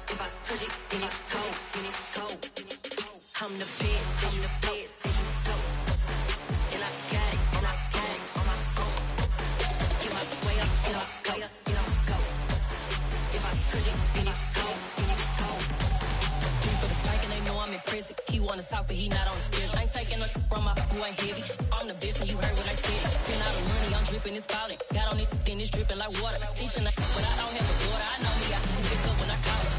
If I touch it, then it's cold. I'm the best, and I got it, on my own. Get my way up, go. If I touch it, then it's cold. For the bank and they know I'm in prison. He wanna talk, but he not on the schedule. I ain't taking no from my who ain't heavy. I'm the best, and you heard what I said. Spend all the money, I'm dripping, it's falling. Got on it, then it's dripping like water. Teaching, but I don't have a daughter. I know me, I can pick up when I call it.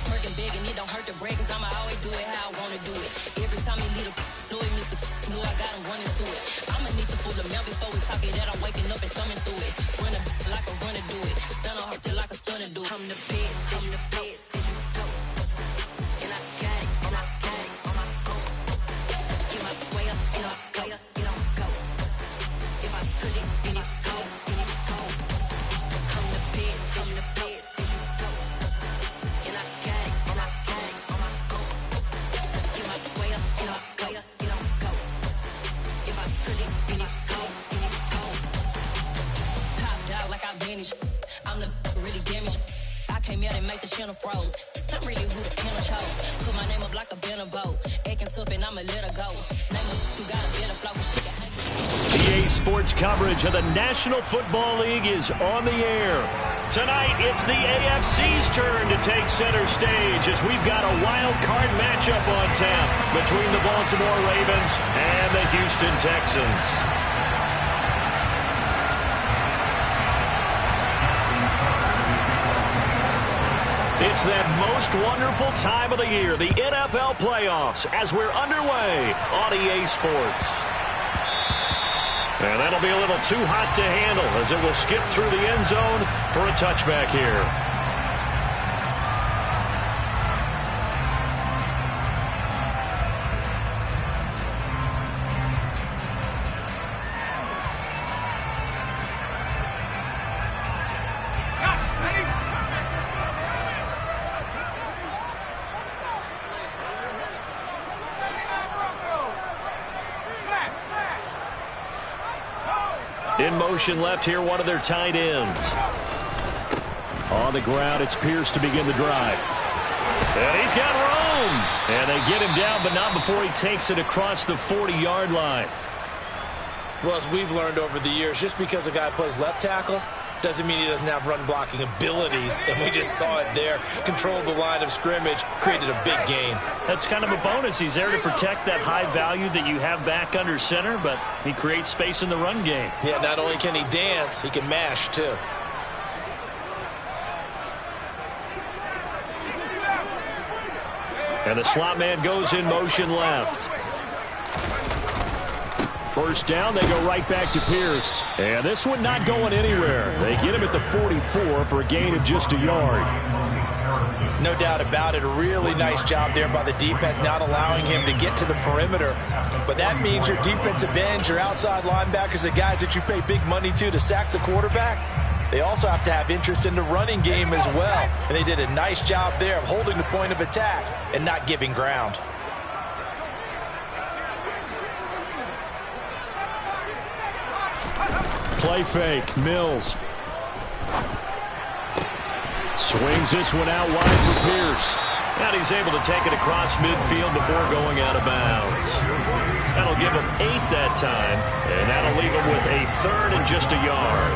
Working big and it don't hurt to break, cause I'ma always do it how I wanna do it. Every time he lead a know it, Mr. Know I got him running to it. I'ma need to pull the mail before we talk it that I'm waking up and thumbing through it. Run like a runner do it. Stun on her till like a stunner do it. I'm the best, and I got it, on my own. Get my way up, go. If I touch it, then it's cold. I'm the best, and I got it, on my own. Get my way up, go. If I touch it, then it's cold. Top dog like I vanished. I'm the really damaged. I came out and make the channel froze. I'm really who the piano chose. Put my name up like a banner boat. Acting tough and I'ma let her go. Name her who got a better flow when she can hang. EA Sports coverage of the National Football League is on the air. Tonight, it's the AFC's turn to take center stage as we've got a wild card matchup on tap between the Baltimore Ravens and the Houston Texans. It's that most wonderful time of the year, the NFL playoffs, as we're underway on EA Sports. And that'll be a little too hot to handle as it will skip through the end zone for a touchback here. In motion left here, one of their tight ends. On the ground, it's Pierce to begin the drive. And he's got room. And they get him down, but not before he takes it across the 40-yard line. Well, as we've learned over the years, just because a guy plays left tackle doesn't mean he doesn't have run-blocking abilities. And we just saw it there. Controlled the line of scrimmage, created a big gain. That's kind of a bonus. He's there to protect that high value that you have back under center, but he creates space in the run game. Yeah, not only can he dance, he can mash, too. And the slot man goes in motion left. First down, they go right back to Pierce. And this one not going anywhere. They get him at the 44 for a gain of just a yard. No doubt about it. A really nice job there by the defense, not allowing him to get to the perimeter. But that means your defensive ends, your outside linebackers, the guys that you pay big money to sack the quarterback, they also have to have interest in the running game as well. And they did a nice job there of holding the point of attack and not giving ground. Play fake, Mills. Swings this one out wide for Pierce. And he's able to take it across midfield before going out of bounds. That'll give him 8 that time, and that'll leave him with a third and just a yard.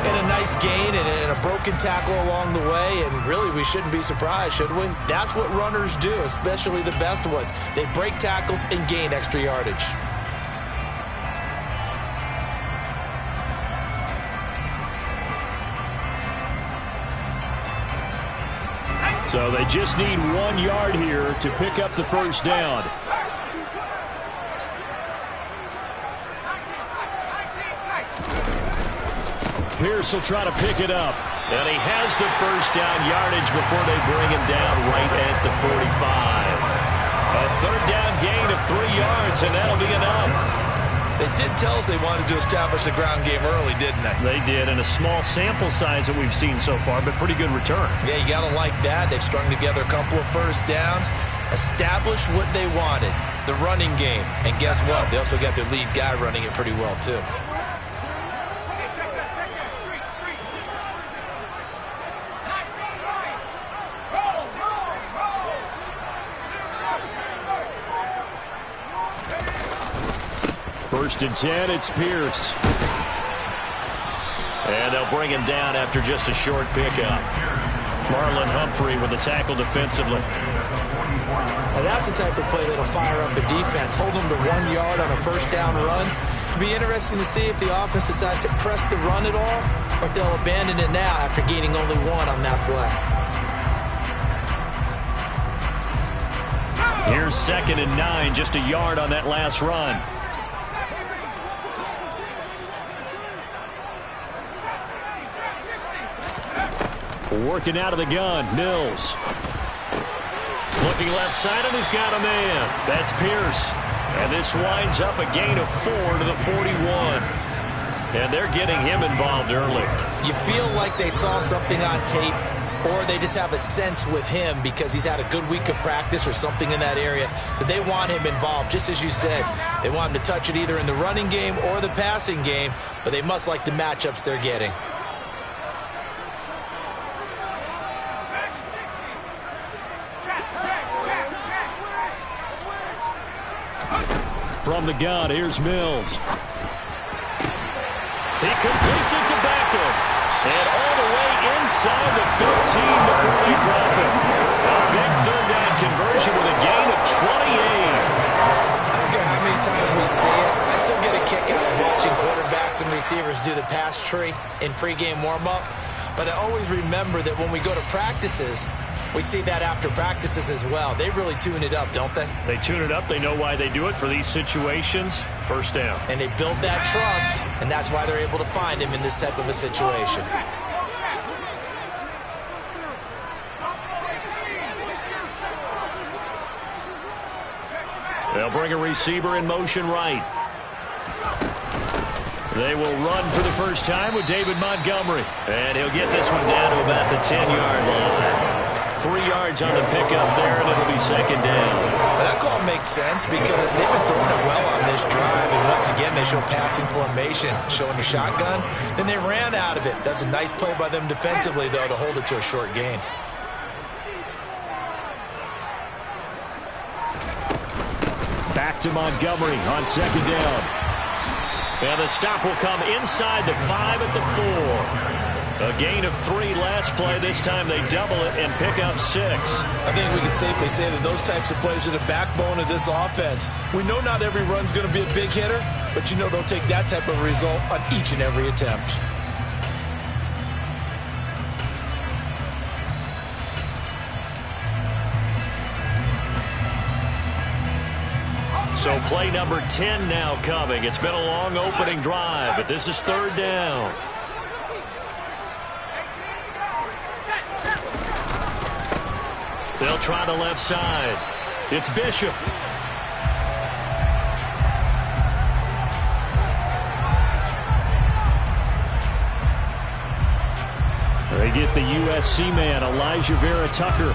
And a nice gain and a broken tackle along the way, and really we shouldn't be surprised, should we? That's what runners do, especially the best ones. They break tackles and gain extra yardage. So they just need 1 yard here to pick up the first down. Pierce will try to pick it up. And he has the first down yardage before they bring him down right at the 45. A third down gain of 3 yards, and that'll be enough. They did tell us they wanted to establish the ground game early, didn't they? They did, and a small sample size that we've seen so far, but pretty good return. Yeah, you got to like that. They've strung together a couple of first downs, established what they wanted, the running game. And guess what? They also got their lead guy running it pretty well, too. First and 10, it's Pierce. And they'll bring him down after just a short pickup. Marlon Humphrey with the tackle defensively. And that's the type of play that'll fire up the defense. Hold them to 1 yard on a first down run. It'll be interesting to see if the offense decides to press the run at all, or if they'll abandon it now after gaining only 1 on that play. Here's 2nd and 9, just a yard on that last run. Working out of the gun, Mills. Looking left side, and he's got a man. That's Pierce. And this winds up a gain of 4 to the 41. And they're getting him involved early. You feel like they saw something on tape, or they just have a sense with him because he's had a good week of practice or something in that area that they want him involved. Just as you said, they want him to touch it either in the running game or the passing game, but they must like the matchups they're getting. From the gun, here's Mills. He completes it to Beckham. And all the way inside the 15 before they drop him. A big third down conversion with a gain of 28. I don't care how many times we see it. I still get a kick out of watching quarterbacks and receivers do the pass tree in pregame warm-up. But I always remember that when we go to practices, we see that after practices as well. They really tune it up, don't they? They tune it up. They know why they do it for these situations. First down. And they build that trust, and that's why they're able to find him in this type of a situation. They'll bring a receiver in motion right. They will run for the first time with David Montgomery. And he'll get this one down to about the 10-yard line. 3 yards on the pickup there, and it'll be 2nd down. Well, that call makes sense because they've been throwing it well on this drive. And once again, they show passing formation, showing the shotgun. Then they ran out of it. That's a nice play by them defensively, though, to hold it to a short gain. Back to Montgomery on 2nd down. And the stop will come inside the 5 at the 4. A gain of 3 last play. This time they double it and pick up 6. I think we can safely say that those types of plays are the backbone of this offense. We know not every run's going to be a big hitter, but you know they'll take that type of result on each and every attempt. So play number 10 now coming. It's been a long opening drive, but this is 3rd down. They'll try the left side. It's Bishop. They get the USC man, Elijah Vera Tucker.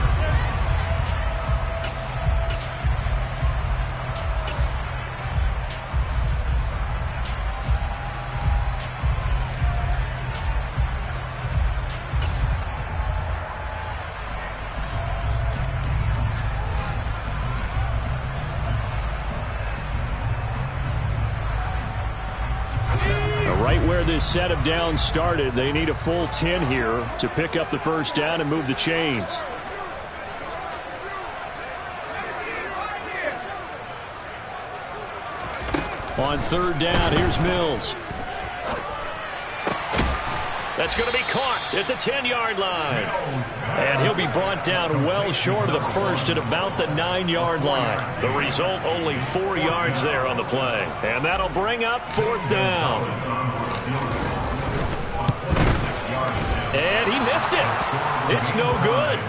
Right where this set of downs started, they need a full 10 here to pick up the first down and move the chains. On 3rd down, here's Mills. That's going to be caught at the 10-yard line. And he'll be brought down well short of the first at about the 9-yard line. The result, only 4 yards there on the play. And that'll bring up 4th down. And he missed it. It's no good.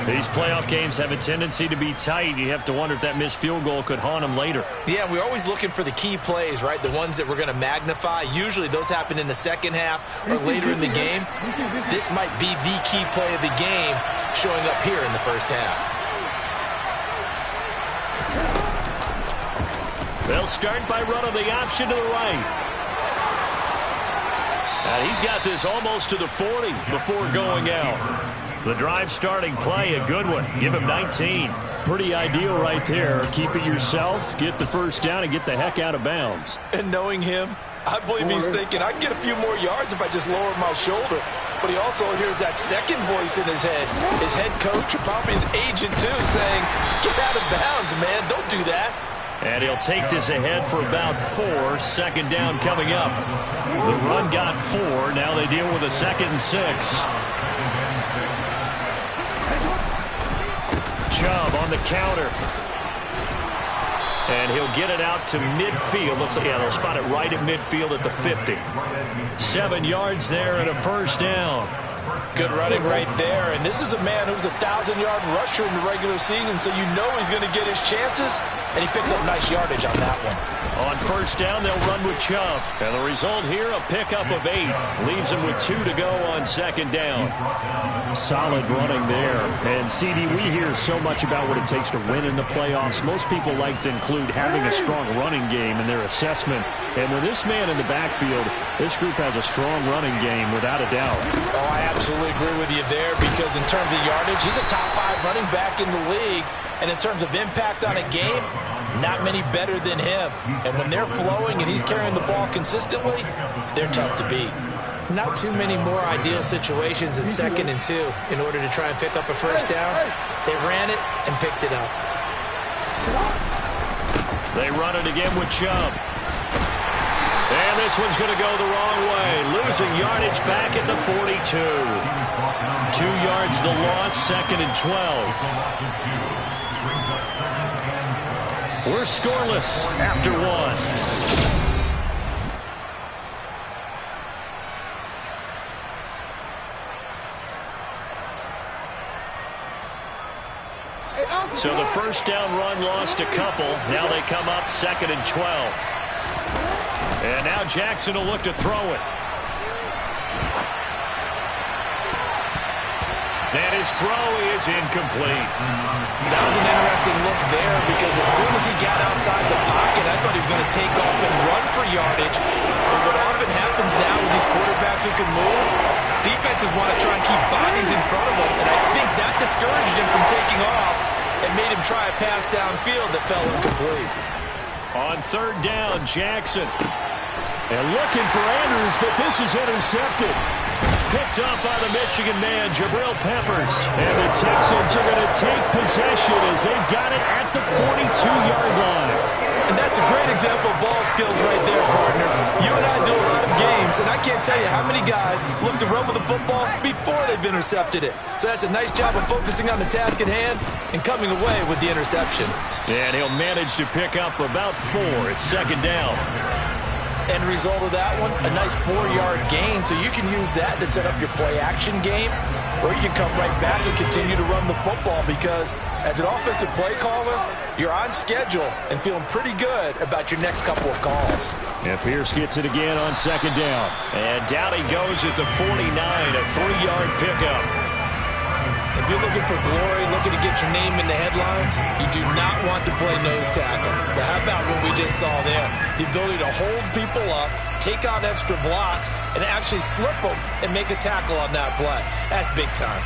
These playoff games have a tendency to be tight. You have to wonder if that missed field goal could haunt them later. Yeah, we're always looking for the key plays, right? The ones that we're going to magnify. Usually those happen in the second half or later in the game. This might be the key play of the game showing up here in the first half. They'll start by running the option to the right. And he's got this almost to the 40 before going out. The drive starting play, a good one. Give him 19. Pretty ideal right there. Keep it yourself, get the first down, and get the heck out of bounds. And knowing him, I believe he's thinking, I can get a few more yards if I just lower my shoulder. But he also hears that second voice in his head. His head coach, or probably his agent too, saying, get out of bounds, man. Don't do that. And he'll take this ahead for about 4. Second down coming up. The run got 4. Now they deal with a 2nd and 6. Chubb on the counter. And he'll get it out to midfield. Looks like, yeah, they'll spot it right at midfield at the 50. 7 yards there and a first down. Good running right there. And this is a man who's a 1,000-yard rusher in the regular season, so you know he's going to get his chances. And he picks up nice yardage on that one. On first down, they'll run with Chubb. And the result here, a pickup of 8. Leaves him with 2 to go on second down. Solid running there. And, CD, we hear so much about what it takes to win in the playoffs. Most people like to include having a strong running game in their assessment. And with this man in the backfield, this group has a strong running game without a doubt. Oh, I absolutely agree with you there, because in terms of yardage, he's a top 5 running back in the league. And in terms of impact on a game, not many better than him. And when they're flowing and he's carrying the ball consistently, they're tough to beat. Not too many more ideal situations in 2nd and 2 in order to try and pick up a first down. They ran it and picked it up. They run it again with Chubb. And this one's going to go the wrong way. Losing yardage back at the 42. 2 yards the loss, 2nd and 12. We're scoreless after 1. So the first down run lost a couple. Now they come up 2nd and 12. And now Jackson will look to throw it. And his throw is incomplete. That was an interesting look there, because as soon as he got outside the pocket, I thought he was going to take off and run for yardage. But what often happens now with these quarterbacks who can move, defenses want to try and keep bodies in front of them. And I think that discouraged him from taking off and made him try a pass downfield that fell incomplete. On third down, Jackson. And looking for Andrews, but this is intercepted. Picked up by the Michigan man, Jabril Peppers. And the Texans are going to take possession as they've got it at the 42-yard line. And that's a great example of ball skills right there, partner. You and I do a lot of games, and I can't tell you how many guys look to run with the football before they've intercepted it. So that's a nice job of focusing on the task at hand and coming away with the interception. And he'll manage to pick up about 4. It's second down. End result of that one, a nice 4-yard gain. So you can use that to set up your play-action game, or you can come right back and continue to run the football, because as an offensive play caller, you're on schedule and feeling pretty good about your next couple of calls. And Pierce gets it again on second down. And down he goes at the 49, a 3-yard pickup. If you're looking for glory, looking to get your name in the headlines, you do not want to play nose tackle. But how about what we just saw there? The ability to hold people up, take on extra blocks, and actually slip them and make a tackle on that play. That's big time.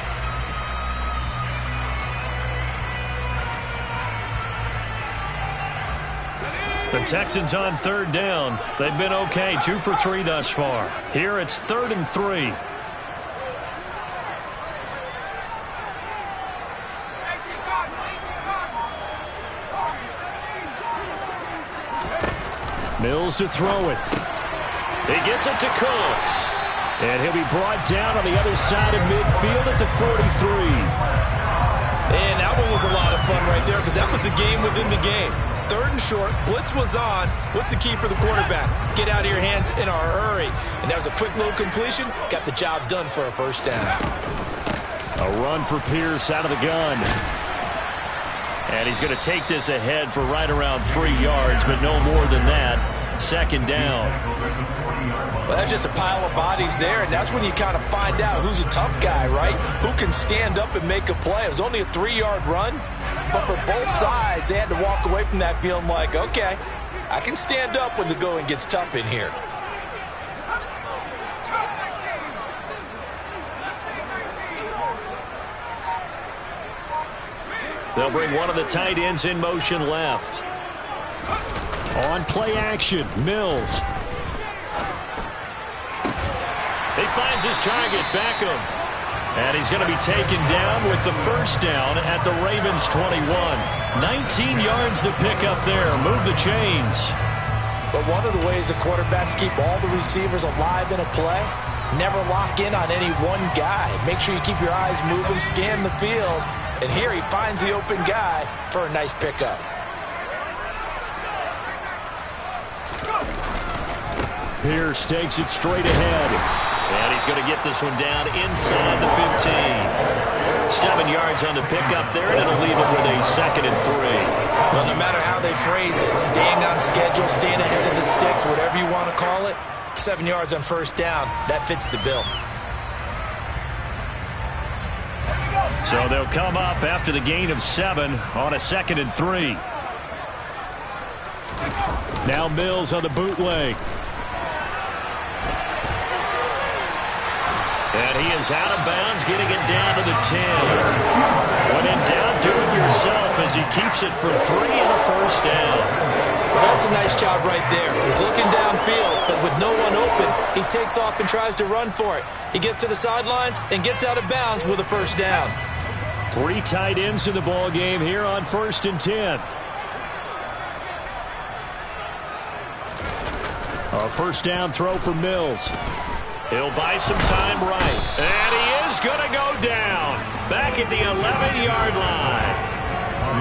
The Texans on third down. They've been okay, 2 for 3 thus far. Here it's 3rd and 3. Mills to throw it. He gets it to Cooks. And he'll be brought down on the other side of midfield at the 43. And that one was a lot of fun right there, because that was the game within the game. 3rd and short, blitz was on. What's the key for the quarterback? Get out of your hands in a hurry. And that was a quick little completion. Got the job done for a first down. A run for Pierce out of the gun. And he's going to take this ahead for right around 3 yards, but no more than that. Second down. Well, that's just a pile of bodies there, and that's when you kind of find out who's a tough guy, right? Who can stand up and make a play. It was only a 3-yard run, but for both sides, they had to walk away from that feeling like, okay, I can stand up when the going gets tough in here. They'll bring one of the tight ends in motion left. On play action, Mills. He finds his target, Beckham. And he's going to be taken down with the first down at the Ravens 21. 19 yards to pick up there. Move the chains. But one of the ways the quarterbacks keep all the receivers alive in a play, never lock in on any one guy. Make sure you keep your eyes moving, scan the field. And here he finds the open guy for a nice pickup. Pierce takes it straight ahead. And he's going to get this one down inside the 15. 7 yards on the pickup there, and it'll leave it with a 2nd and 3. Well, no matter how they phrase it, staying on schedule, staying ahead of the sticks, whatever you want to call it, 7 yards on first down, that fits the bill. So they'll come up after the gain of 7 on a 2nd and 3. Now Mills on the bootleg. And he is out of bounds, getting it down to the 10. When in doubt, do it yourself as he keeps it for 3 and a first down. Well, that's a nice job right there. He's looking downfield, but with no one open, he takes off and tries to run for it. He gets to the sidelines and gets out of bounds with a first down. 3 tight ends in the ball game here on 1st and 10. A first down throw for Mills. He'll buy some time right. And he is going to go down. Back at the 11-yard line.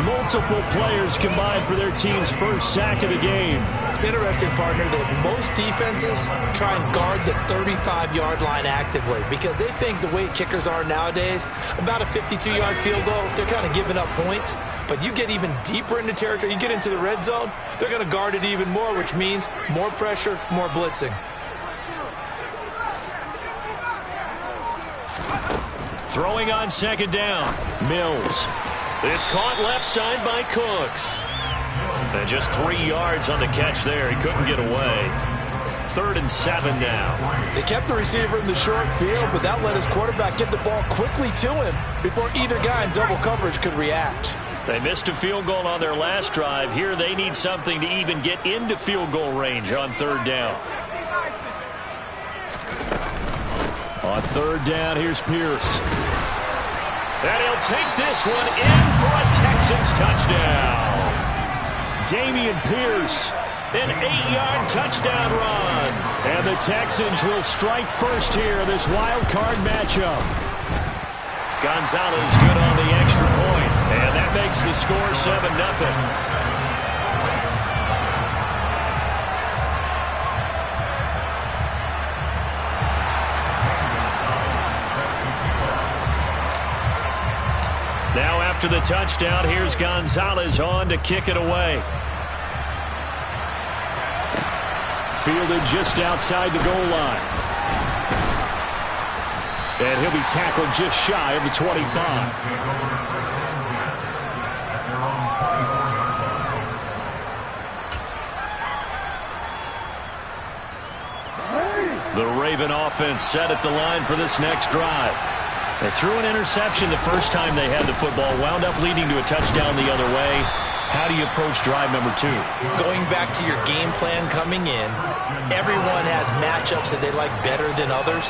Multiple players combined for their team's first sack of the game. It's interesting, partner, that most defenses try and guard the 35-yard line actively because they think the way kickers are nowadays, about a 52-yard field goal, they're kind of giving up points. But you get even deeper into territory, you get into the red zone, they're going to guard it even more, which means more pressure, more blitzing. Throwing on 2nd down. Mills. It's caught left side by Cooks. And just 3 yards on the catch there. He couldn't get away. 3rd and 7 now. They kept the receiver in the short field, but that let his quarterback get the ball quickly to him before either guy in double coverage could react. They missed a field goal on their last drive. Here they need something to even get into field goal range on 3rd down. On 3rd down, here's Pierce. And he'll take this one in for a Texans touchdown. Dameon Pierce. An 8-yard touchdown run. And the Texans will strike first here in this wild card matchup. Gonzalez good on the extra point. And that makes the score 7-0. Now after the touchdown, here's Gonzalez on to kick it away. Fielded just outside the goal line. And he'll be tackled just shy of the 25. The Raven offense set at the line for this next drive. They threw an interception the first time they had the football, wound up leading to a touchdown the other way. How do you approach drive number 2? Going back to your game plan coming in, everyone has matchups that they like better than others.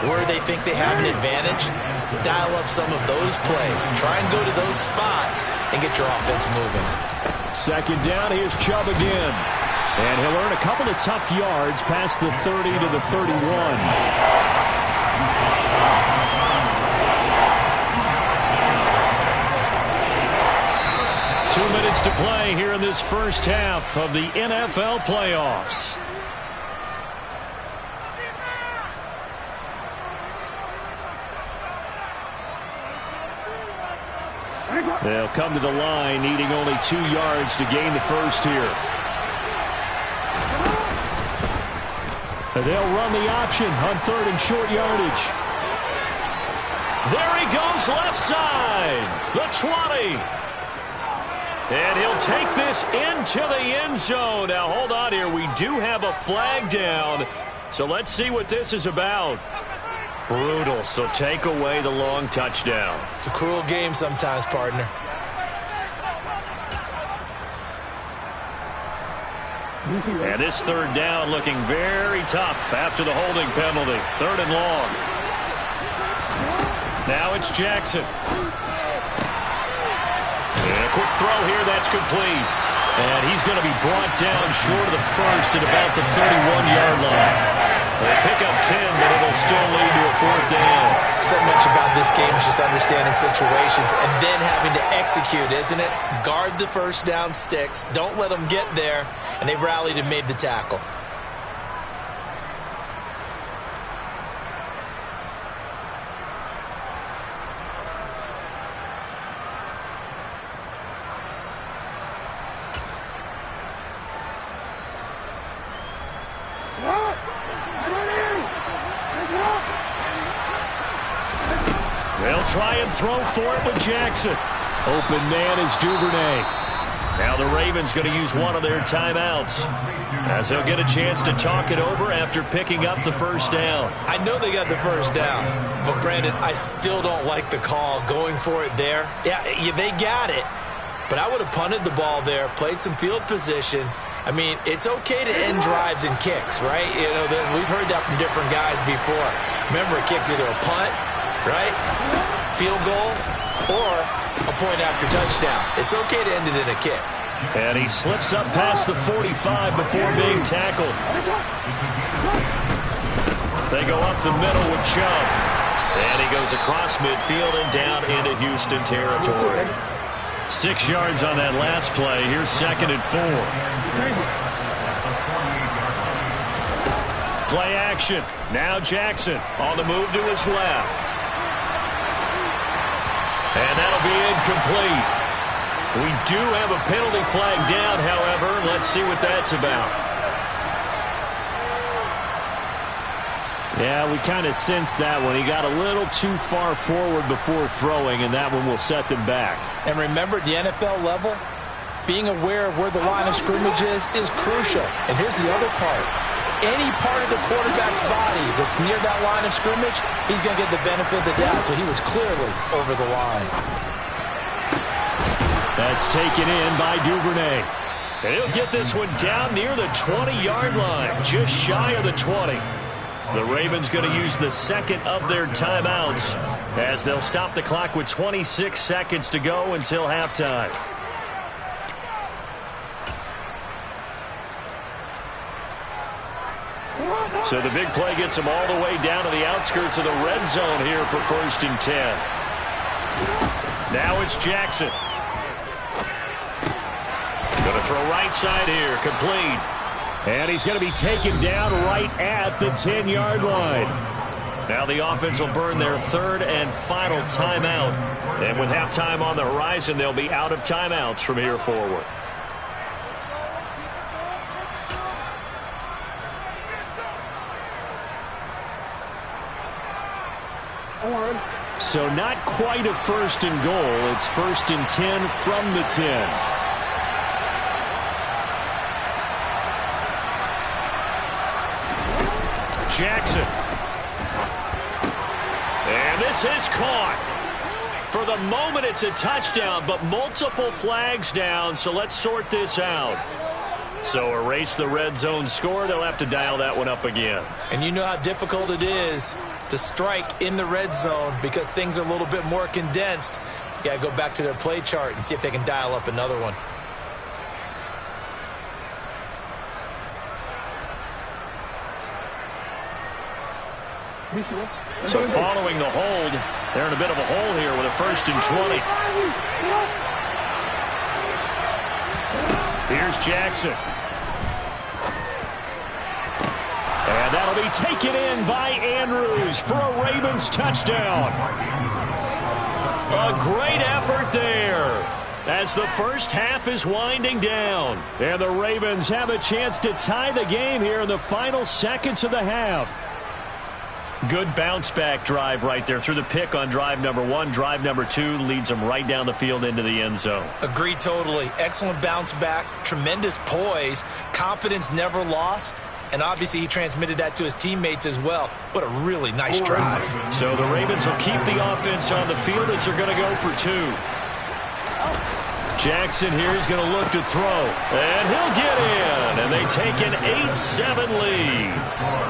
Where they think they have an advantage, dial up some of those plays. Try and go to those spots and get your offense moving. 2nd down, here's Chubb again. And he'll earn a couple of tough yards past the 30 to the 31. 2 minutes to play here in this first half of the NFL playoffs. They'll come to the line, needing only 2 yards to gain the first here. They'll run the option on 3rd and short yardage. There he goes left side. The 20. And he'll take this into the end zone. Now, hold on here. We do have a flag down. So let's see what this is about. Brutal. So take away the long touchdown. It's a cruel game sometimes, partner. And this third down looking very tough after the holding penalty. 3rd and long. Now it's Jackson. And a quick throw here, that's complete. And he's going to be brought down short of the first at about the 31-yard line. They'll pick up 10, but it'll still lead to a 4th down. So much about this game is just understanding situations and then having to execute, isn't it? Guard the first down sticks. Don't let them get there. And they rallied and made the tackle. They'll try and throw for it with Jackson. Open man is Duvernay. Now the Ravens going to use one of their timeouts, as they'll get a chance to talk it over after picking up the first down. I know they got the first down, but Brandon, I still don't like the call going for it there. Yeah, they got it, but I would have punted the ball there, played some field position. I mean, it's okay to end drives and kicks, right? You know, we've heard that from different guys before. Remember, a kick's either a punt, right, field goal, or a point after touchdown. It's okay to end it in a kick. And he slips up past the 45 before being tackled. They go up the middle with Chubb. And he goes across midfield and down into Houston territory. 6 yards on that last play. Here's 2nd and 4. Play action. Now Jackson on the move to his left. And that'll be incomplete. We do have a penalty flag down, however. Let's see what that's about. Yeah, we kind of sensed that one. He got a little too far forward before throwing, and that one will set them back. And remember, at the NFL level, being aware of where the line of scrimmage is crucial. And here's the other part. Any part of the quarterback's body that's near that line of scrimmage, he's going to get the benefit of the doubt. So he was clearly over the line. That's taken in by Duvernay. And he'll get this one down near the 20-yard line, just shy of the 20. The Ravens going to use the 2nd of their timeouts as they'll stop the clock with 26 seconds to go until halftime. So the big play gets them all the way down to the outskirts of the red zone here for 1st and 10. Now it's Jackson. Going to throw right side here, complete. And he's going to be taken down right at the 10-yard line. Now the offense will burn their 3rd and final timeout. And with halftime on the horizon, they'll be out of timeouts from here forward. So not quite a 1st and goal. It's 1st and 10 from the 10. Jackson. And this is caught. For the moment, it's a touchdown, but multiple flags down, so let's sort this out. So erase the red zone score. They'll have to dial that one up again. And you know how difficult it is to strike in the red zone because things are a little bit more condensed. You got to go back to their play chart and see if they can dial up another one. So following the hold, they're in a bit of a hole here with a 1st and 20. Here's Jackson. And that'll be taken in by Andrews for a Ravens touchdown. A great effort there as the first half is winding down. And the Ravens have a chance to tie the game here in the final seconds of the half. Good bounce-back drive right there through the pick on drive number 1. Drive number 2 leads them right down the field into the end zone. Agree totally. Excellent bounce back, tremendous poise, confidence never lost, and obviously he transmitted that to his teammates as well. What a really nice drive. So the Ravens will keep the offense on the field as they're going to go for 2. Jackson here is going to look to throw. And he'll get in. And they take an 8-7 lead.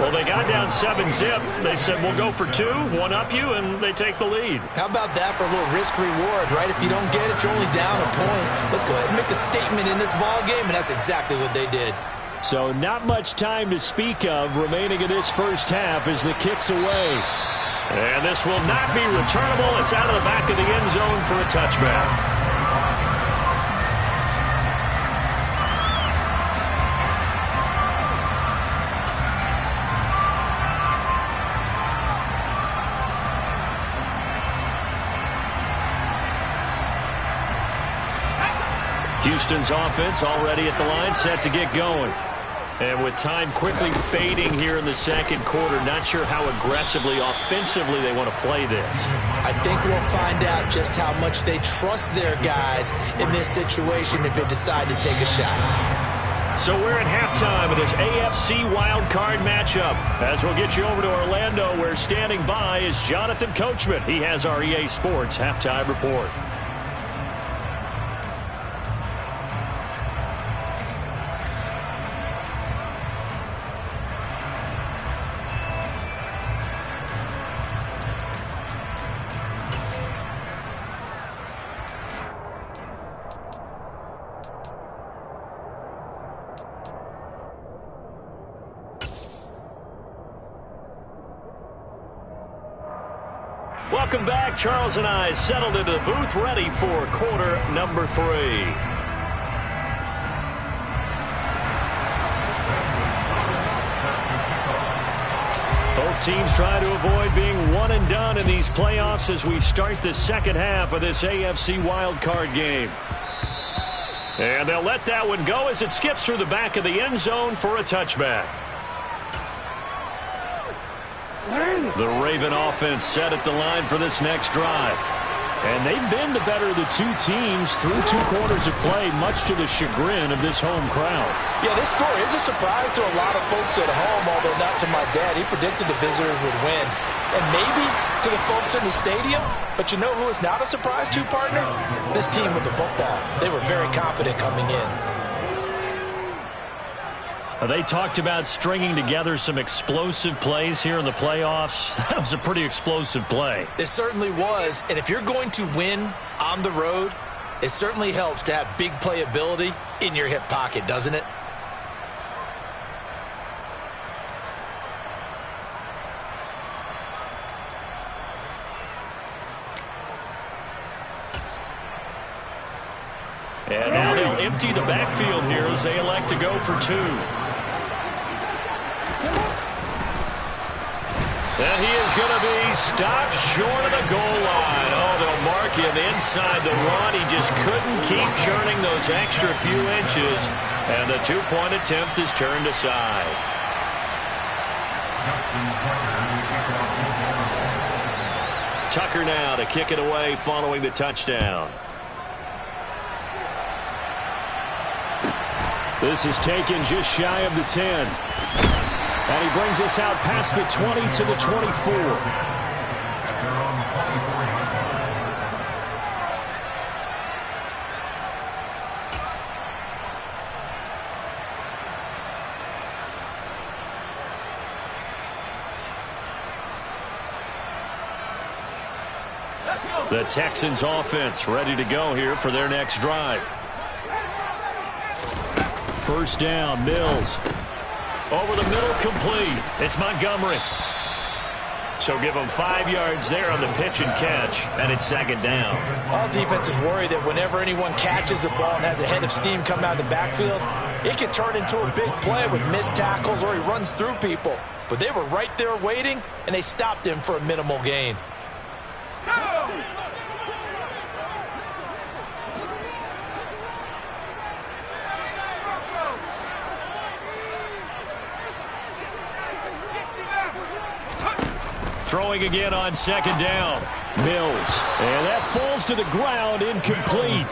Well, they got down 7-zip. They said, we'll go for 2, one up you, and they take the lead. How about that for a little risk-reward, right? If you don't get it, you're only down a point. Let's go ahead and make a statement in this ball game, and that's exactly what they did. So not much time to speak of remaining in this first half as the kick's away. And this will not be returnable. It's out of the back of the end zone for a touchback. Houston's offense already at the line, set to get going. And with time quickly fading here in the second quarter, not sure how aggressively, offensively they want to play this. I think we'll find out just how much they trust their guys in this situation if they decide to take a shot. So we're at halftime of this AFC wildcard matchup. As we'll get you over to Orlando, where standing by is Jonathan Coachman. He has our EA Sports halftime report. Welcome back. Charles and I settled into the booth, ready for quarter number 3. Both teams try to avoid being one and done in these playoffs as we start the second half of this AFC wildcard game. And they'll let that one go as it skips through the back of the end zone for a touchback. The Raven offense set at the line for this next drive. And they've been the better of the two teams through 2 quarters of play, much to the chagrin of this home crowd. Yeah, this score is a surprise to a lot of folks at home, although not to my dad. He predicted the visitors would win. And maybe to the folks in the stadium. But you know who is not a surprise to, partner? This team with the football. They were very confident coming in. They talked about stringing together some explosive plays here in the playoffs. That was a pretty explosive play. It certainly was. And if you're going to win on the road, it certainly helps to have big playability in your hip pocket, doesn't it? And now they'll empty the backfield here as they elect to go for 2. And he is going to be stopped short of the goal line. Oh, they'll mark him inside the run. He just couldn't keep churning those extra few inches. And the 2-point attempt is turned aside. Tucker now to kick it away following the touchdown. This is taken just shy of the 10. And he brings us out past the 20 to the 24. The Texans offense ready to go here for their next drive. First down, Mills. Over the middle, complete. It's Montgomery. So give them 5 yards there on the pitch and catch, and it's second down. All defenses worry that whenever anyone catches the ball and has a head of steam come out of the backfield, it can turn into a big play with missed tackles or he runs through people. But they were right there waiting, and they stopped him for a minimal gain. Throwing again on second down. Mills. And that falls to the ground, incomplete.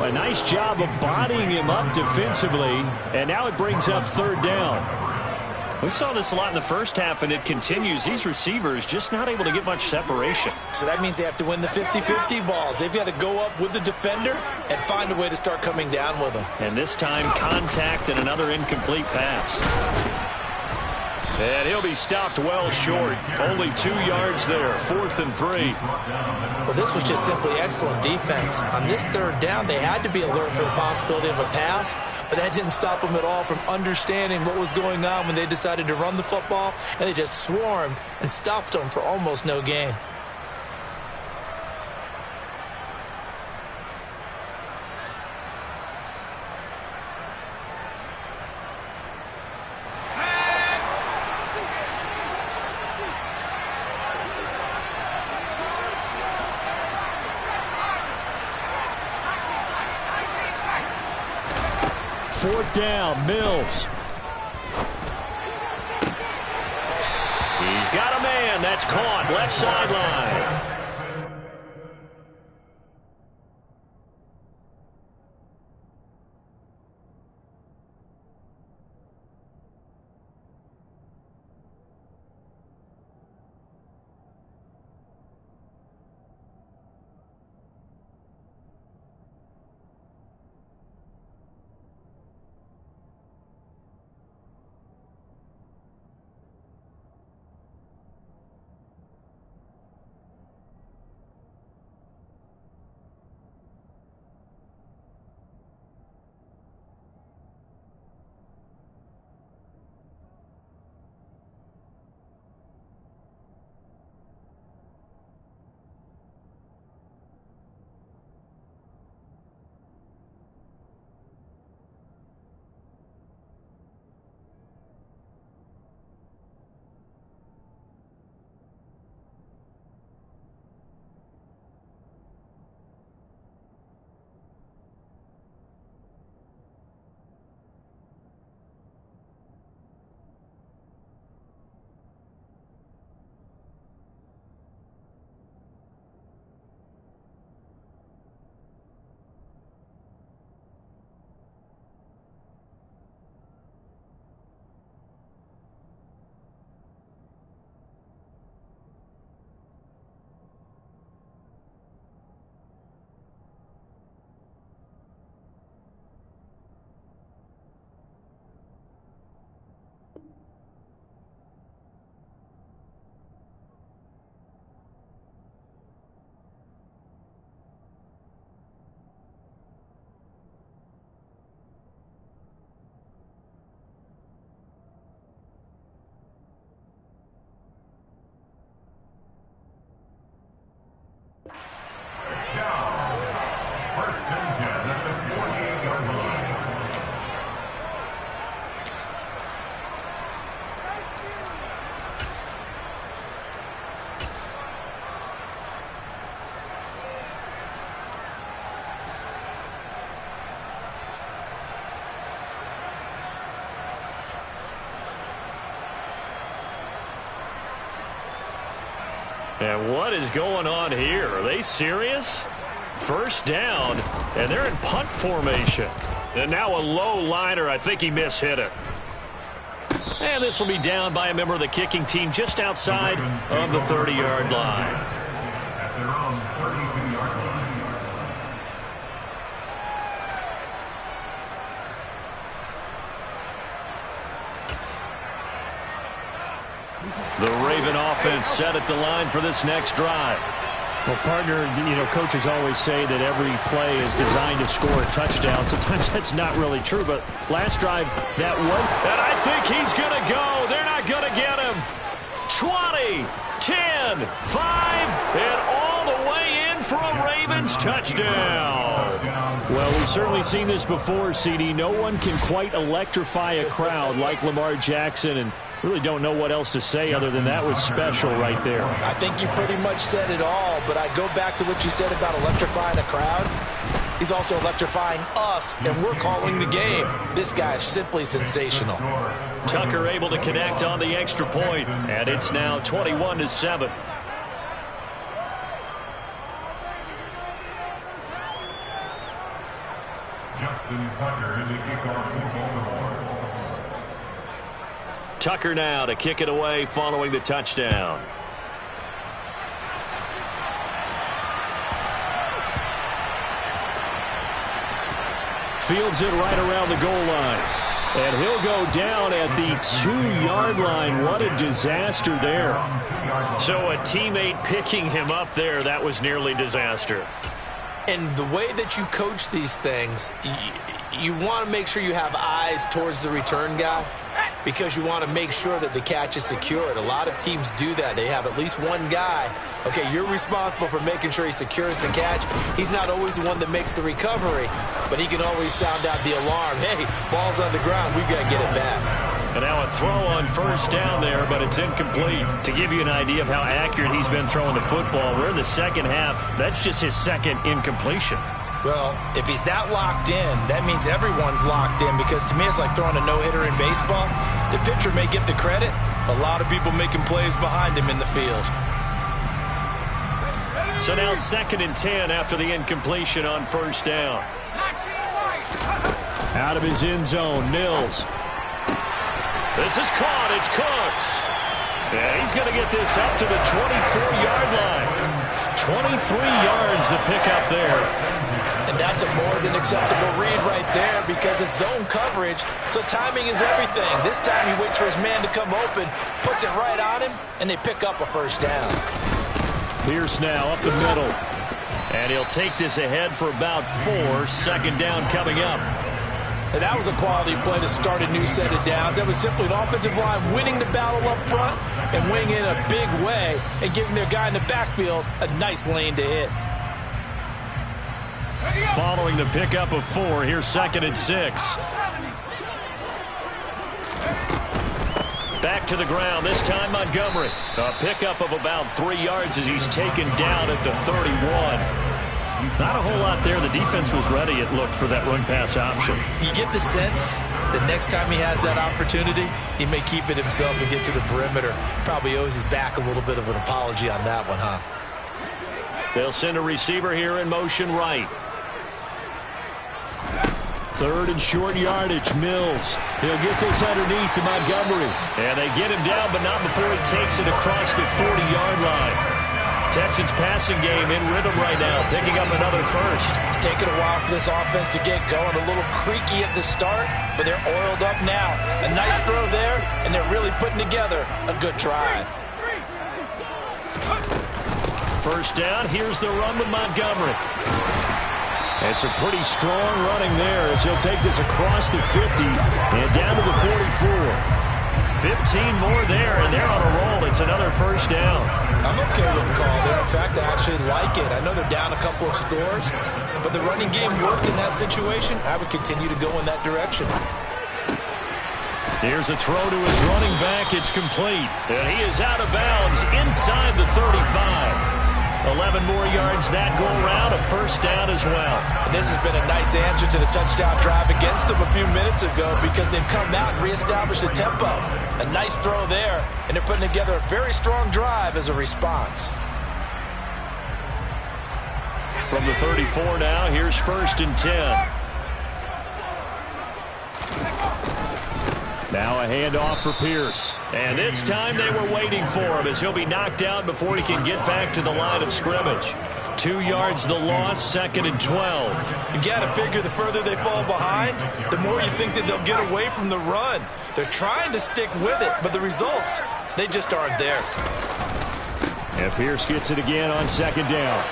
A nice job of bodying him up defensively. And now it brings up third down. We saw this a lot in the first half, and it continues. These receivers just not able to get much separation. So that means they have to win the 50-50 balls. They've got to go up with the defender and find a way to start coming down with them. And this time, contact and another incomplete pass. And he'll be stopped well short. Only 2 yards there, 4th and 3. Well, this was just simply excellent defense. On this 3rd down, they had to be alert for the possibility of a pass, but that didn't stop them at all from understanding what was going on when they decided to run the football, and they just swarmed and stuffed them for almost no gain. Fourth down, Mills. He's got a man. That's caught. Left sideline. And what is going on here? Are they serious? First down, and they're in punt formation. And now a low liner. I think he mishit it. And this will be down by a member of the kicking team just outside of the 30-yard line. At their own 32-yard line. The Raven offense set at the line for this next drive. Well, partner, coaches always say that every play is designed to score a touchdown. Sometimes that's not really true, but last drive, that was. And I think he's going to go. They're not going to get him. 20, 10, 5, and all the way in for a Ravens touchdown. Well, we've certainly seen this before, CD. No one can quite electrify a crowd like Lamar Jackson, and really don't know what else to say other than that was special right there. I think you pretty much said it all, but I go back to what you said about electrifying a crowd. He's also electrifying us, and we're calling the game. This guy is simply sensational. Tucker able to connect on the extra point, and it's now 21-7. Justin Tucker in the kickoff for Baltimore. Tucker now to kick it away following the touchdown. Fields it right around the goal line. And he'll go down at the 2-yard line. What a disaster there. So a teammate picking him up there, that was nearly disaster. And the way that you coach these things, you want to make sure you have eyes towards the return guy because you want to make sure that the catch is secured. A lot of teams do that. They have at least one guy. Okay, you're responsible for making sure he secures the catch. He's not always the one that makes the recovery, but he can always sound out the alarm. Hey, ball's on the ground. We've got to get it back. And now a throw on first down there, but it's incomplete. To give you an idea of how accurate he's been throwing the football, we're in the second half. That's just his second incompletion. Well, if he's that locked in, that means everyone's locked in because to me it's like throwing a no-hitter in baseball. The pitcher may get the credit, but a lot of people making plays behind him in the field. So now 2nd and 10 after the incompletion on first down. Out of his end zone, Mills. This is caught. It's Cooks. Yeah, he's going to get this up to the 24-yard line. 23 yards the pickup there. And that's a more than acceptable read right there because it's zone coverage, so timing is everything. This time he waits for his man to come open, puts it right on him, and they pick up a first down. Pierce now up the middle. And he'll take this ahead for about 4. Second down coming up. And that was a quality play to start a new set of downs. That was simply an offensive line winning the battle up front and winning in a big way and giving their guy in the backfield a nice lane to hit. Following the pickup of 4, here's 2nd and 6. Back to the ground, this time Montgomery. A pickup of about 3 yards as he's taken down at the 31. Not a whole lot there. The defense was ready, it looked, for that run-pass option. You get the sense that next time he has that opportunity, he may keep it himself and get to the perimeter. Probably owes his back a little bit of an apology on that one, huh? They'll send a receiver here in motion right. 3rd and short yardage, Mills. He'll get this underneath to Montgomery. And they get him down, but not before he takes it across the 40-yard line. Texans passing game in rhythm right now, picking up another first. It's taken a while for this offense to get going. A little creaky at the start, but they're oiled up now. A nice throw there, and they're really putting together a good drive. First down, here's the run with Montgomery. And some pretty strong running there as he'll take this across the 50 and down to the 44. 15 more there, and they're on a roll. It's another first down. I'm okay with the call there. In fact, I actually like it. I know they're down a couple of scores, but the running game worked in that situation. I would continue to go in that direction. Here's a throw to his running back. It's complete. And he is out of bounds inside the 35. 11 more yards that go around, a first down as well. And this has been a nice answer to the touchdown drive against them a few minutes ago because they've come out and reestablished the tempo. A nice throw there, and they're putting together a very strong drive as a response. From the 34 now, here's 1st and 10. Now a handoff for Pierce. And this time they were waiting for him as he'll be knocked out before he can get back to the line of scrimmage. 2 yards the loss, 2nd and 12. You've got to figure the further they fall behind, the more you think that they'll get away from the run. They're trying to stick with it, but the results, they just aren't there. And Pierce gets it again on 2nd down.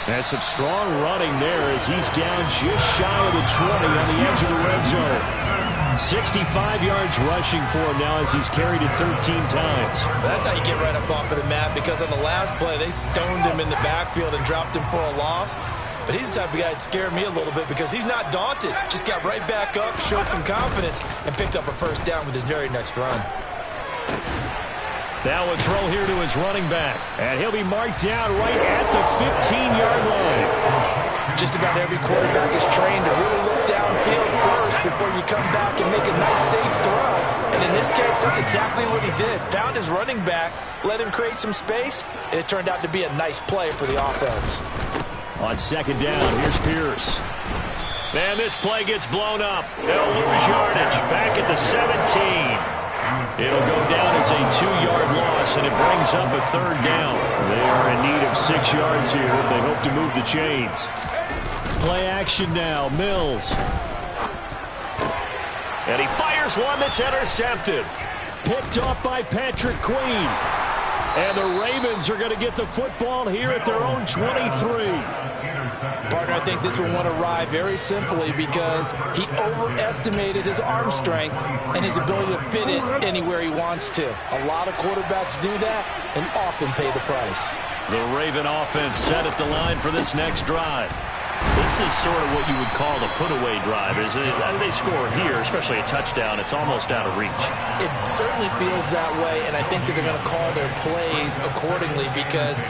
And some strong running there as he's down just shy of the 20 on the edge of the red zone. 65 yards rushing for him now as he's carried it 13 times. That's how you get right up off of the mat because on the last play, they stoned him in the backfield and dropped him for a loss. But he's the type of guy that scared me a little bit because he's not daunted. Just got right back up, showed some confidence, and picked up a first down with his very next run. Now a throw here to his running back. And he'll be marked down right at the 15-yard line. Just about every quarterback is trained to really look downfield first before you come back and make a nice, safe throw. And in this case, that's exactly what he did. Found his running back, let him create some space, and it turned out to be a nice play for the offense. On 2nd down, here's Pierce. And this play gets blown up. They'll lose yardage. Back at the 17. It'll go down as a 2-yard loss, and it brings up a third down. They are in need of 6 yards here if they hope to move the chains. Play action now. Mills. And he fires one that's intercepted. Picked off by Patrick Queen. And the Ravens are going to get the football here at their own 23. Partner, I think this will want to ride very simply because he overestimated his arm strength and his ability to fit it anywhere he wants to. A lot of quarterbacks do that and often pay the price. The Raven offense set at the line for this next drive. This is sort of what you would call the put-away drive. They score here, especially a touchdown, it's almost out of reach. It certainly feels that way, and I think that they're going to call their plays accordingly because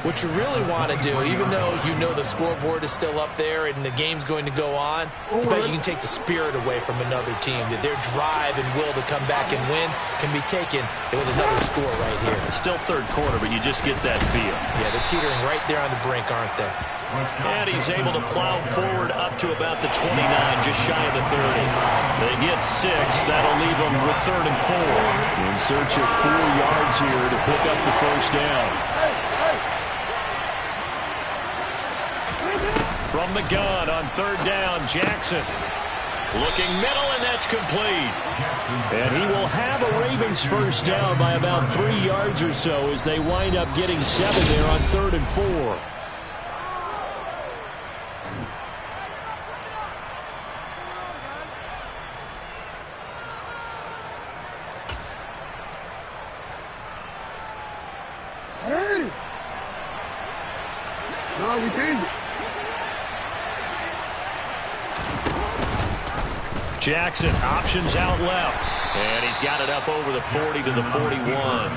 what you really want to do, even though you know the scoreboard is still up there and the game's going to go on, the fact you can take the spirit away from another team, that their drive and will to come back and win can be taken with another score right here. It's still third quarter, but you just get that feel. Yeah, they're teetering right there on the brink, aren't they? And he's able to plow forward up to about the 29, just shy of the 30. They get 6. That'll leave them with 3rd and 4. In search of 4 yards here to pick up the first down. From the gun on 3rd down, Jackson. Looking middle, and that's complete. And he will have a Ravens first down by about 3 yards or so as they wind up getting 7 there on 3rd and 4. No, we changed it. Jackson options out left. And he's got it up over the 40 to the 41.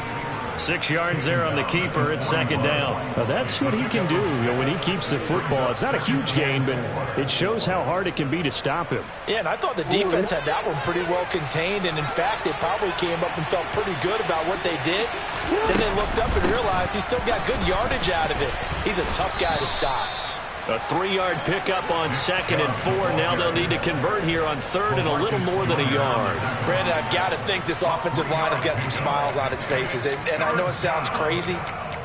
6 yards there on the keeper. It's 2nd down. Now that's what he can do, when he keeps the football. It's not a huge gain, but it shows how hard it can be to stop him. Yeah, and I thought the defense had that one pretty well contained, and in fact, they probably came up and felt pretty good about what they did. Then they looked up and realized he still got good yardage out of it. He's a tough guy to stop. A 3-yard pickup on 2nd and 4. Now they'll need to convert here on 3rd and a little more than a yard. Brandon, I've got to think this offensive line has got some smiles on its faces. And I know it sounds crazy,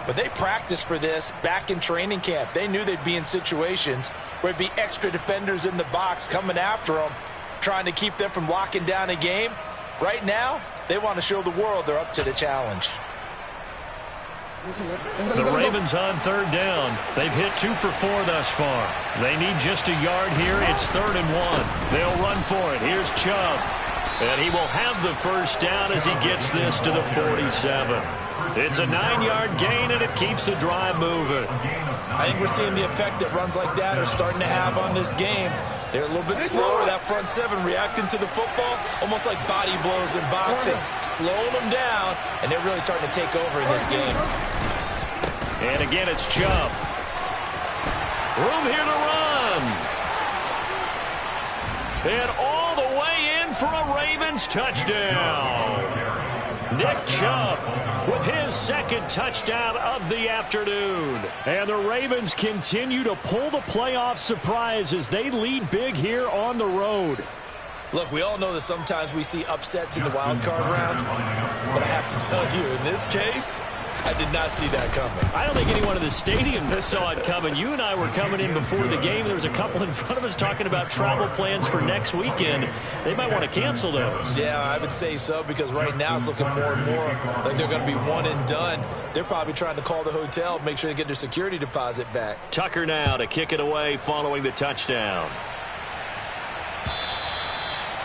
but they practiced for this back in training camp. They knew they'd be in situations where it'd be extra defenders in the box coming after them, trying to keep them from locking down a game. Right now, they want to show the world they're up to the challenge. The Ravens on 3rd down. They've hit 2 for 4 thus far. They need just a yard here. It's 3rd and 1. They'll run for it. Here's Chubb. And he will have the first down as he gets this to the 47. It's a 9-yard gain, and it keeps the drive moving. I think we're seeing the effect that runs like that are starting to have on this game. They're a little bit slower, that front 7 reacting to the football, almost like body blows in boxing, slowing them down, and they're really starting to take over in this game. And again, it's Chubb. Room here to run. And all the way in for a Ravens touchdown. Nick Chubb with his 2nd touchdown of the afternoon. And the Ravens continue to pull the playoff surprise as they lead big here on the road. Look, we all know that sometimes we see upsets in the wild card round, but I have to tell you, in this case, I did not see that coming. I don't think anyone in the stadium saw it coming. You and I were coming in before the game. There was a couple in front of us talking about travel plans for next weekend. They might want to cancel those. Yeah, I would say so, because right now it's looking more and more like they're going to be one and done. They're probably trying to call the hotel, make sure they get their security deposit back. Tucker now to kick it away following the touchdown.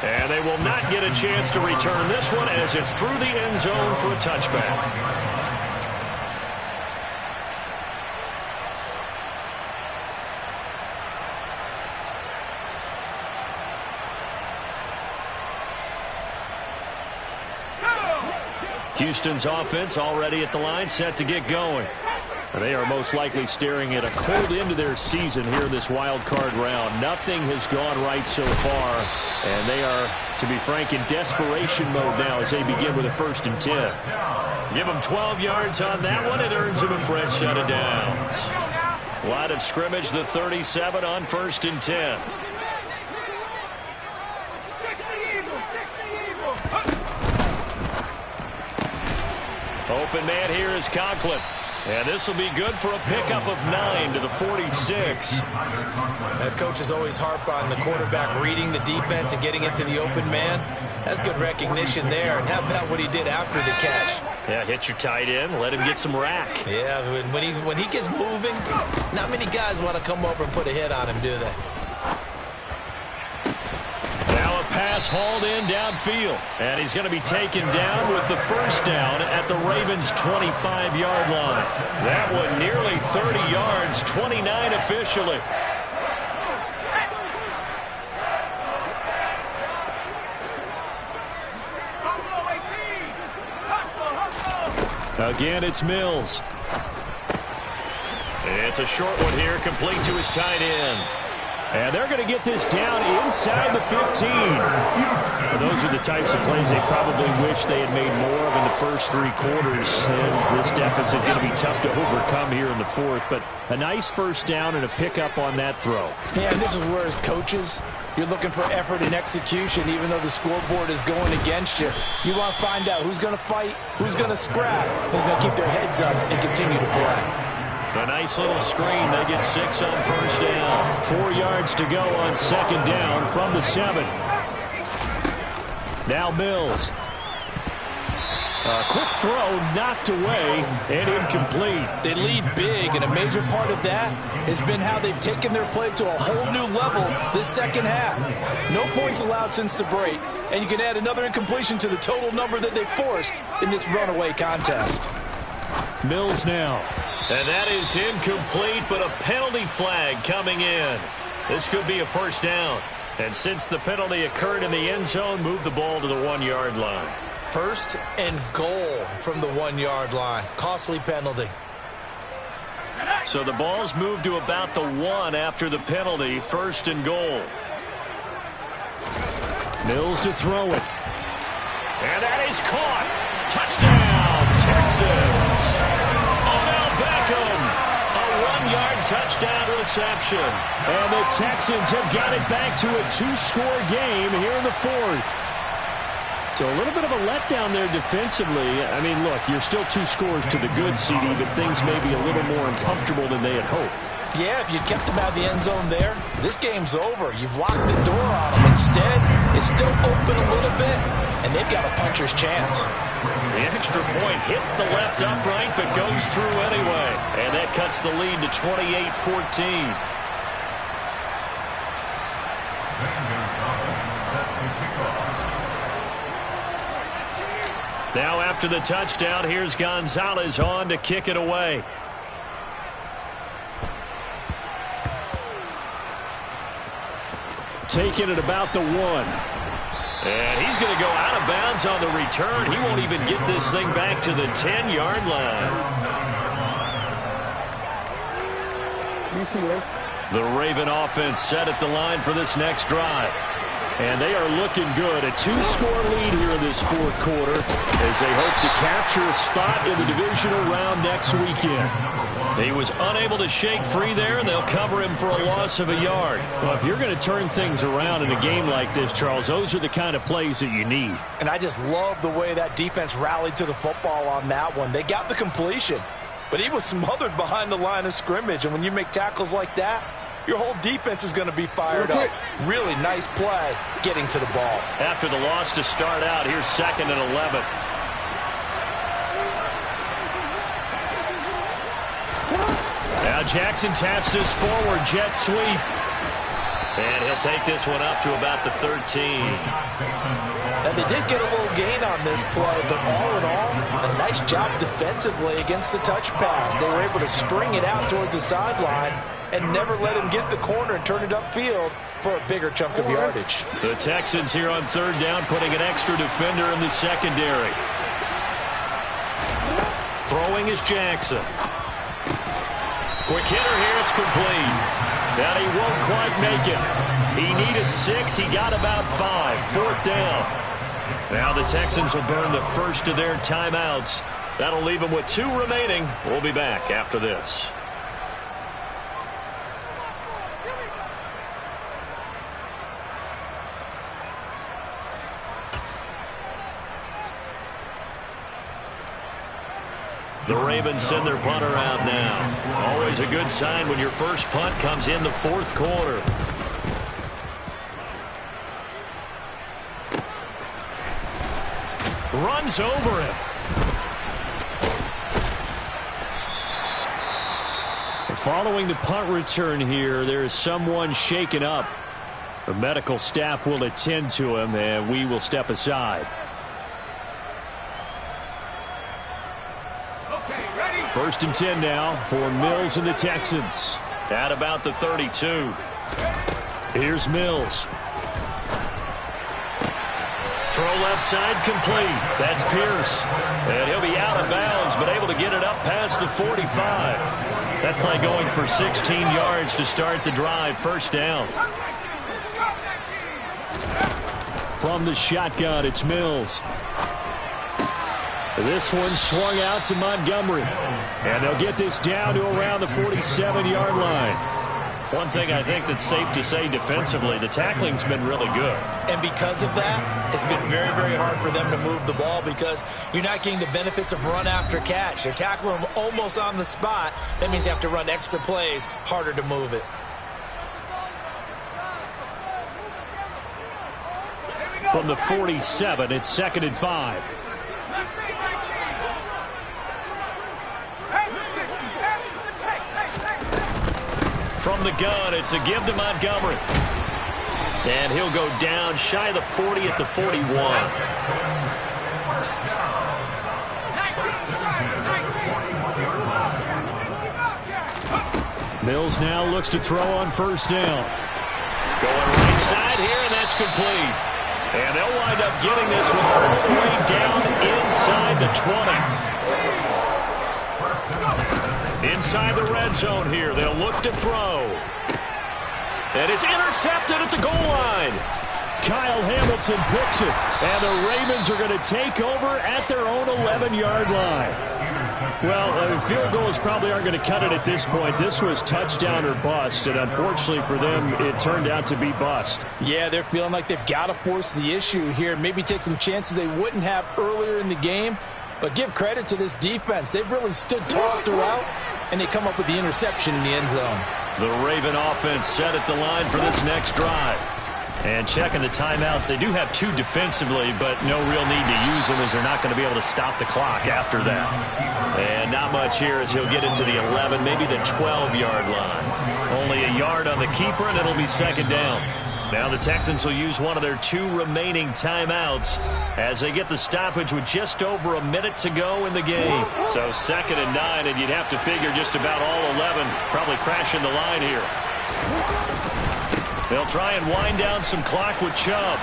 And they will not get a chance to return this one as it's through the end zone for a touchback. Houston's offense already at the line, set to get going. They are most likely staring at a cold end to their season here in this wild card round. Nothing has gone right so far, and they are, to be frank, in desperation mode now as they begin with a 1st and 10. Give them 12 yards on that one. It earns them a fresh set of downs. Line of scrimmage, the 37 on 1st and 10. Open man here is Conklin. And this will be good for a pickup of 9 to the 46. That coach is always harp on the quarterback reading the defense and getting into the open man. That's good recognition there. And how about what he did after the catch? Yeah, hit your tight end, let him get some rack. Yeah, when he gets moving, not many guys want to come over and put a hit on him, do they? Now a pass hauled in downfield. And he's going to be taken down with the first down at the Ravens' 25-yard line. That one nearly 30 yards, 29 officially. Again, it's Mills. It's a short one here, complete to his tight end. And they're going to get this down inside the 15. Well, those are the types of plays they probably wish they had made more of in the first 3 quarters. And this deficit going to be tough to overcome here in the 4th. But a nice first down and a pickup on that throw. Yeah, and this is where as coaches, you're looking for effort and execution, even though the scoreboard is going against you. You want to find out who's going to fight, who's going to scrap, who's going to keep their heads up and continue to play. A nice little screen. They get 6 on first down. 4 yards to go on second down from the 7. Now Mills. A quick throw knocked away and incomplete. They lead big, and a major part of that has been how they've taken their play to a whole new level this second half. No points allowed since the break, and you can add another incompletion to the total number that they forced in this runaway contest. Mills now. And that is incomplete, but a penalty flag coming in. This could be a first down. And since the penalty occurred in the end zone, move the ball to the 1-yard line. First and goal from the 1-yard line. Costly penalty. So the ball's moved to about the 1 after the penalty. First and goal. Mills to throw it. And that is caught. Touchdown, Texans. Beckham, a 1-yard touchdown reception. And the Texans have got it back to a 2-score game here in the 4th. So a little bit of a letdown there defensively. I mean, look, you're still 2 scores to the good, CD, but things may be a little more uncomfortable than they had hoped. Yeah, if you kept them out of the end zone there, this game's over. You've locked the door on them. Instead, it's still open a little bit, and they've got a puncher's chance. The extra point hits the left upright, but goes through anyway. And that cuts the lead to 28-14. Now after the touchdown, here's Gonzalez on to kick it away. Taking it about the 1. And he's going to go out of bounds on the return. He won't even get this thing back to the 10-yard line. The Raven offense set at the line for this next drive. And they are looking good. A 2-score lead here in this 4th quarter as they hope to capture a spot in the divisional round next weekend. He was unable to shake free there, and they'll cover him for a loss of a yard. Well, if you're going to turn things around in a game like this, Charles, those are the kind of plays that you need. And I just love the way that defense rallied to the football on that one. They got the completion, but he was smothered behind the line of scrimmage. And when you make tackles like that, your whole defense is going to be fired up. Really nice play getting to the ball. After the loss to start out, here's 2nd and 11. Now Jackson taps this forward jet sweep. And he'll take this one up to about the 13. Now they did get a little gain on this play, but all in all, a nice job defensively against the touch pass. They were able to string it out towards the sideline and never let him get the corner and turn it upfield for a bigger chunk of yardage. The Texans here on 3rd down, putting an extra defender in the secondary. Throwing is Jackson. Quick hitter here, it's complete. Now he won't quite make it. He needed 6, he got about 5. 4th down. Now the Texans will burn the first of their timeouts. That'll leave them with 2 remaining. We'll be back after this. The Ravens send their punter out now. Always a good sign when your first punt comes in the fourth quarter. Runs over him. Following the punt return here, there is someone shaken up. The medical staff will attend to him, and we will step aside. First and 10 now for Mills and the Texans. At about the 32. Here's Mills. Throw left side complete. That's Pierce. And he'll be out of bounds, but able to get it up past the 45. That play going for 16 yards to start the drive. First down. From the shotgun, it's Mills. This one swung out to Montgomery. And they'll get this down to around the 47-yard line. One thing I think that's safe to say defensively, the tackling's been really good. And because of that, it's been very, very hard for them to move the ball because you're not getting the benefits of run after catch. They're tackling them almost on the spot. That means you have to run extra plays, harder to move it. From the 47, it's 2nd and 5. From the gun, it's a give to Montgomery. And he'll go down shy of the 40 at the 41. Mills now looks to throw on first down. Going right side here, and that's complete. And they'll wind up getting this one all the way down inside the 20. Inside the red zone here, they'll look to throw. And it's intercepted at the goal line. Kyle Hamilton picks it, and the Ravens are going to take over at their own 11-yard line. Well, field goals probably aren't going to cut it at this point. This was touchdown or bust, and unfortunately for them, it turned out to be bust. Yeah, they're feeling like they've got to force the issue here, maybe take some chances they wouldn't have earlier in the game. But give credit to this defense. They've really stood tall throughout, and they come up with the interception in the end zone. The Raven offense set at the line for this next drive. And checking the timeouts, they do have two defensively, but no real need to use them as they're not going to be able to stop the clock after that. And not much here as he'll get it to the 11, maybe the 12-yard line. Only a yard on the keeper, and it'll be second down. Now the Texans will use one of their two remaining timeouts as they get the stoppage with just over a minute to go in the game. So 2nd and 9, and you'd have to figure just about all 11 probably crashing the line here. They'll try and wind down some clock with Chubb.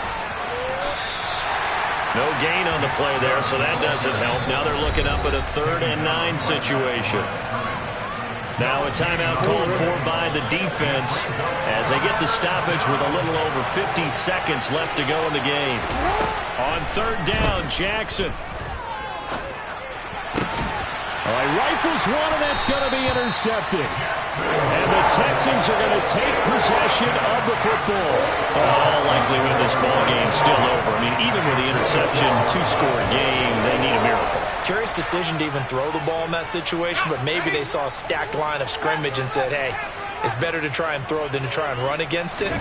No gain on the play there, so that doesn't help. Now they're looking up at a 3rd and 9 situation. Now a timeout called for by the defense as they get the stoppage with a little over 50 seconds left to go in the game. On 3rd down, Jackson. All right, rifles one, and that's going to be intercepted. And the Texans are going to take possession of the football. All likelihood this ball game's still over. I mean, even with the interception, 2-score game, they need a miracle. Curious decision to even throw the ball in that situation, but maybe they saw a stacked line of scrimmage and said, hey, it's better to try and throw than to try and run against it.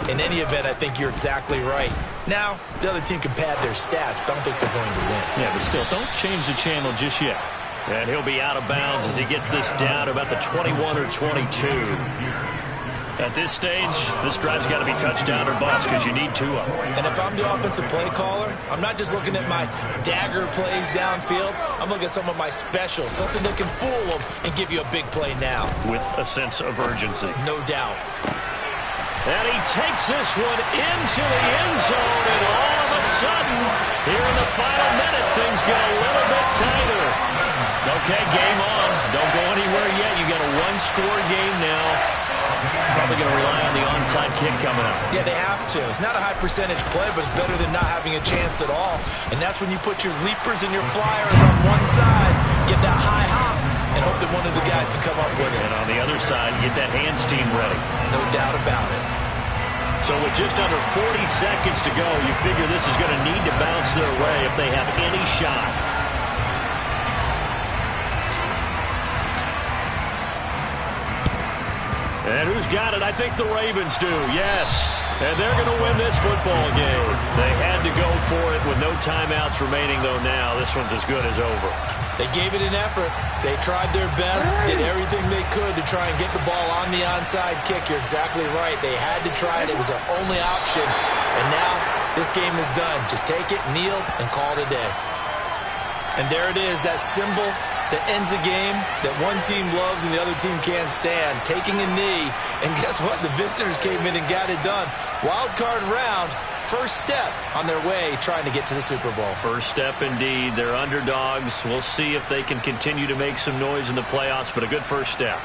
In any event, I think you're exactly right. Now, the other team can pad their stats, but I don't think they're going to win. Yeah, but still, don't change the channel just yet. And he'll be out of bounds as he gets this down to about the 21 or 22. At this stage, this drive's got to be touchdown or bust because you need two of them. And if I'm the offensive play caller, I'm not just looking at my dagger plays downfield. I'm looking at some of my specials, something that can fool them and give you a big play now. With a sense of urgency. No doubt. And he takes this one into the end zone, and all of a sudden, here in the final minute, things get a little bit tighter. Okay, game on. Don't go anywhere yet. You got a one-score game now. Probably going to rely on the onside kick coming up. Yeah, they have to. It's not a high percentage play, but it's better than not having a chance at all. And that's when you put your leapers and your flyers on one side, get that high hop, and hope that one of the guys can come up with it. And on the other side, get that hands team ready. No doubt about it. So with just under 40 seconds to go, you figure this is going to need to bounce their way if they have any shot. And who's got it? I think the Ravens do, yes. And they're going to win this football game. They had to go for it with no timeouts remaining, though now. This one's as good as over. They gave it an effort. They tried their best, did everything they could to try and get the ball on the onside kick. You're exactly right. They had to try it. It was their only option. And now this game is done. Just take it, kneel, and call it a day. And there it is, that symbol that ends a game that one team loves and the other team can't stand, taking a knee. And guess what? The visitors came in and got it done. Wild card round, first step on their way trying to get to the Super Bowl. First step indeed. They're underdogs. We'll see if they can continue to make some noise in the playoffs, but a good first step.